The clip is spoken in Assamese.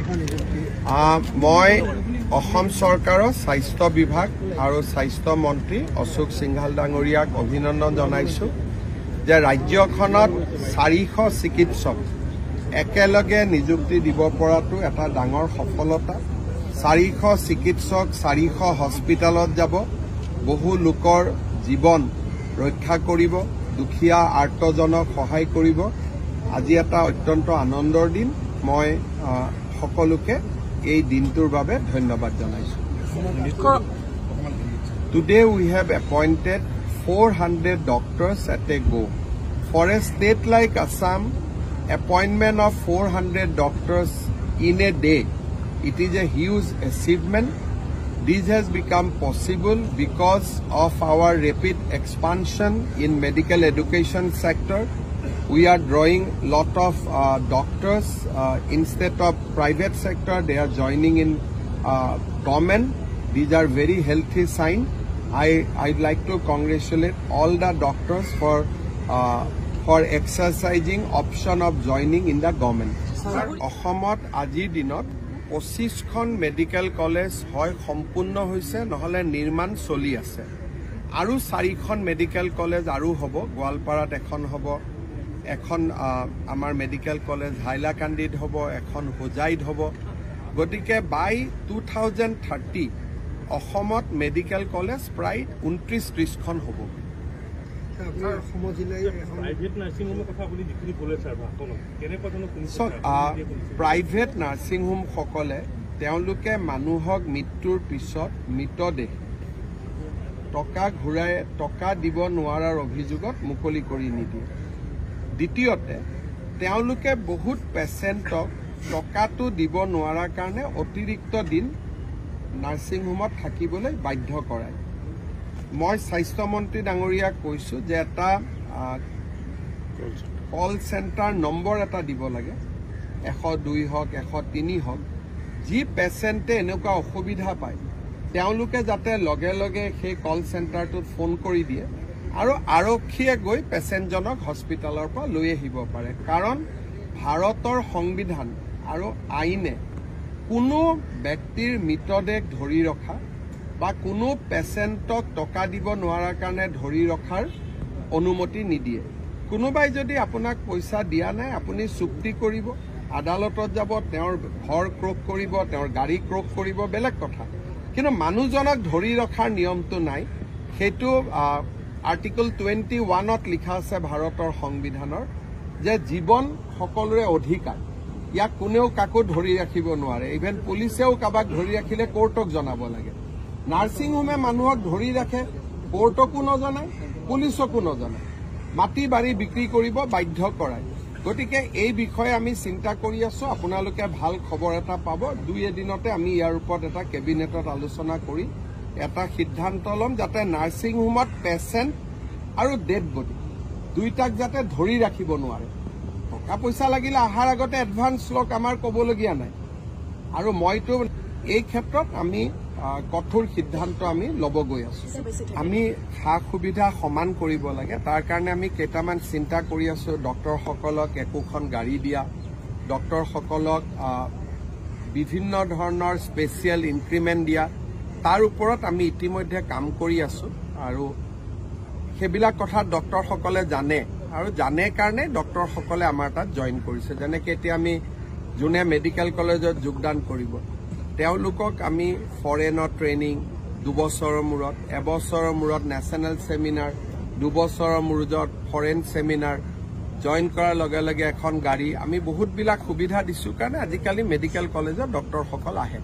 মই অসম চৰকাৰৰ স্বাস্থ্য বিভাগ আৰু স্বাস্থ্য মন্ত্ৰী অশোক সিংঘাল ডাঙৰীয়াক অভিনন্দন জনাইছোঁ যে ৰাজ্যখনত 400 চিকিৎসক একেলগে নিযুক্তি দিব পৰাটো এটা ডাঙৰ সফলতা। 400 চিকিৎসক 400 হস্পিটেলত যাব, বহু লোকৰ জীৱন ৰক্ষা কৰিব, দুখীয়া আৰ্তজনক সহায় কৰিব। আজি এটা অত্যন্ত আনন্দৰ দিন। মই সকলোকে এই দিনটোৰ বাবে ধন্যবাদ জনাইছোঁ। Today we have appointed 400 doctors at a go. For a state like Assam, appointment of 400 doctors in a day, it is a huge achievement. This has become possible because of our rapid expansion in medical education sector. We are drawing lot of doctors instead of private sector. They are joining in government. These are very healthy sign. I'd like to congratulate all the doctors for exercising option of joining in the government. অসমত আজিৰ দিনত 25খন মেডিকেল কলেজ হয় সম্পূৰ্ণ হৈছে, নহলে নিৰ্মাণ চলি আছে। আৰু 4খন মেডিকেল কলেজ আৰু হ'ব। গোৱালপাৰাত এখন হ'ব, এখন আমাৰ মেডিকেল কলেজ হাইলাকান্দিত হ'ব, এখন হোজাইত হ'ব। গতিকে বাই 2030 অসমত মেডিকেল কলেজ প্ৰায় 29-30খন হ'ব। প্ৰাইভেট নাৰ্ছিং হোম সকলে তেওঁলোকে মানুহক মৃত্যুৰ পিছত মৃতদেহ টকা দিব নোৱাৰাৰ অভিযোগত মুকলি কৰি নিদিয়ে। দ্বিতীয়তে তেওঁলোকে বহুত পেচেণ্টক টকাটো দিব নোৱাৰাৰ কাৰণে অতিৰিক্ত দিন নাৰ্ছিং হোমত থাকিবলৈ বাধ্য কৰায়। মই স্বাস্থ্য মন্ত্ৰী ডাঙৰীয়াক কৈছোঁ যে এটা কল চেণ্টাৰ নম্বৰ এটা দিব লাগে, 102 হওক 103 হওক। যি পেচেণ্টে এনেকুৱা অসুবিধা পায় তেওঁলোকে যাতে লগে লগে সেই কল চেণ্টাৰটোত ফোন কৰি দিয়ে আৰু আৰক্ষীয়ে গৈ পেচেণ্টজনক হস্পিটেলৰ পৰা লৈ আহিব পাৰে। কাৰণ ভাৰতৰ সংবিধান আৰু আইনে কোনো ব্যক্তিৰ মৃতদেহ ধৰি ৰখা বা কোনো পেচেণ্টক টকা দিব নোৱাৰাৰ কাৰণে ধৰি ৰখাৰ অনুমতি নিদিয়ে। কোনোবাই যদি আপোনাক পইচা দিয়া নাই, আপুনি চুক্তি কৰিব, আদালতত যাব, তেওঁৰ ঘৰ ক্ৰোক কৰিব, তেওঁৰ গাড়ী ক্ৰোক কৰিব, বেলেগ কথা। কিন্তু মানুহজনক ধৰি ৰখাৰ নিয়মটো নাই। সেইটো আৰ্টিকল 21ত লিখা আছে ভাৰতৰ সংবিধানৰ যে জীৱন সকলোৰে অধিকাৰ, ইয়াক কোনেও কাকো ধৰি ৰাখিব নোৱাৰে। ইভেন পুলিচেও কাৰোবাক ধৰি ৰাখিলে কোৰ্টক জনাব লাগে। নাৰ্ছিং হোমে মানুহক ধৰি ৰাখে, কোৰ্টকো নজনায়, পুলিচকো নজনায়, মাটি বাৰী বিক্ৰী কৰিব বাধ্য কৰায়। গতিকে এই বিষয়ে আমি চিন্তা কৰি আছো। আপোনালোকে ভাল খবৰ এটা পাব। 2 এদিনতে আমি ইয়াৰ ওপৰত এটা কেবিনেটত আলোচনা কৰি এটা সিদ্ধান্ত ল'ম যাতে নাৰ্ছিং হোমত পেচেণ্ট আৰু ডেড বডি দুইটাক যাতে ধৰি ৰাখিব নোৱাৰে। টকা পইচা লাগিলে অহাৰ আগতে এডভান্স লওক, আমাৰ ক'বলগীয়া নাই। আৰু মইতো এই ক্ষেত্ৰত আমি কঠোৰ সিদ্ধান্ত আমি ল'ব গৈ আছো। আমি সা সুবিধা সমান কৰিব লাগে, তাৰ কাৰণে আমি কেইটামান চিন্তা কৰি আছো। ডক্টৰসকলক একোখন গাড়ী দিয়া, ডক্টৰসকলক বিভিন্ন ধৰণৰ স্পেচিয়েল ইনক্ৰিমেণ্ট দিয়া, তাৰ ওপৰত আমি ইতিমধ্যে কাম কৰি আছো। আৰু সেইবিলাক কথা ডক্টৰসকলে জানে, আৰু জানে কাৰণে ডক্টৰসকলে আমাৰ তাত জইন কৰিছে। যেনেকৈ এতিয়া আমি যোনে মেডিকেল কলেজত যোগদান কৰিব তেওঁলোকক আমি ফৰেনৰ ট্ৰেইনিং 2 বছৰৰ মূৰত, এবছৰৰ মূৰত নেশ্যনেল ছেমিনাৰ, 2 বছৰৰ মূৰত ফৰেন ছেমিনাৰ জইন কৰাৰ লগে লগে এখন গাড়ী, আমি বহুতবিলাক সুবিধা দিছোঁ কাৰণে আজিকালি মেডিকেল কলেজত ডক্টৰসকল আহে।